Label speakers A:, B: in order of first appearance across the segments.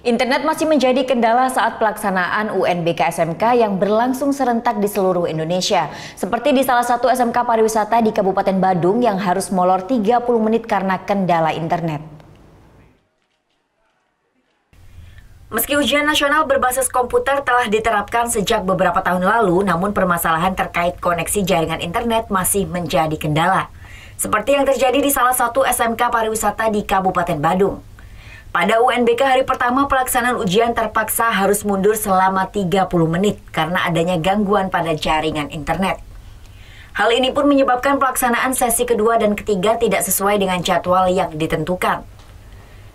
A: Internet masih menjadi kendala saat pelaksanaan UNBK SMK yang berlangsung serentak di seluruh Indonesia. Seperti di salah satu SMK pariwisata di Kabupaten Badung yang harus molor 30 menit karena kendala internet. Meski ujian nasional berbasis komputer telah diterapkan sejak beberapa tahun lalu, namun permasalahan terkait koneksi jaringan internet masih menjadi kendala. Seperti yang terjadi di salah satu SMK pariwisata di Kabupaten Badung. Pada UNBK hari pertama pelaksanaan ujian terpaksa harus mundur selama 30 menit karena adanya gangguan pada jaringan internet. Hal ini pun menyebabkan pelaksanaan sesi kedua dan ketiga tidak sesuai dengan jadwal yang ditentukan.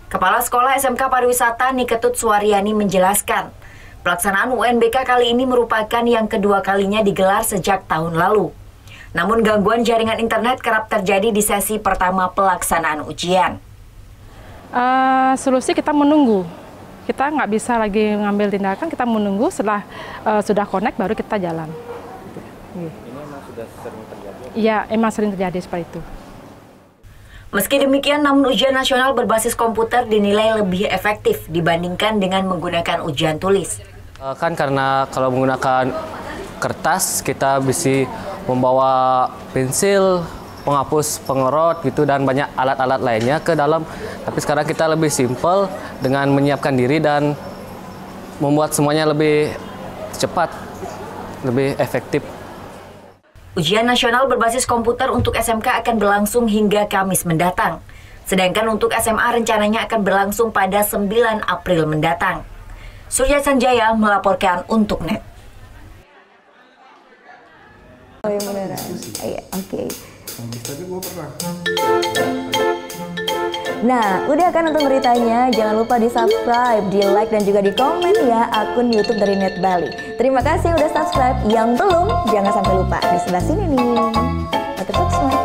A: Kepala Sekolah SMK Pariwisata Niketut Suwaryani menjelaskan, pelaksanaan UNBK kali ini merupakan yang kedua kalinya digelar sejak tahun lalu. Namun gangguan jaringan internet kerap terjadi di sesi pertama pelaksanaan ujian.
B: Solusi kita menunggu, kita nggak bisa lagi ngambil tindakan, kita menunggu setelah sudah connect baru kita jalan.
C: Ini emang sudah sering terjadi?
B: Iya, emang sering terjadi seperti itu.
A: Meski demikian, namun ujian nasional berbasis komputer dinilai lebih efektif dibandingkan dengan menggunakan ujian tulis.
C: Kan karena kalau menggunakan kertas kita bisa membawa pensil, penghapus, pengerot gitu dan banyak alat-alat lainnya ke dalam. Tapi sekarang kita lebih simpel dengan menyiapkan diri dan membuat semuanya lebih cepat, lebih efektif.
A: Ujian nasional berbasis komputer untuk SMK akan berlangsung hingga Kamis mendatang. Sedangkan untuk SMA rencananya akan berlangsung pada 9 April mendatang. Surya Sanjaya melaporkan untuk NET.
D: Oh yang beneran? Iya, oke.
E: Tapi gue pernah.
D: Nah, udah kan nonton beritanya? Jangan lupa di subscribe, di like, dan juga di komen ya akun YouTube dari Net Bali. Terima kasih udah subscribe. Yang belum, jangan sampai lupa. Di sebelah sini nih. Atau subscribe.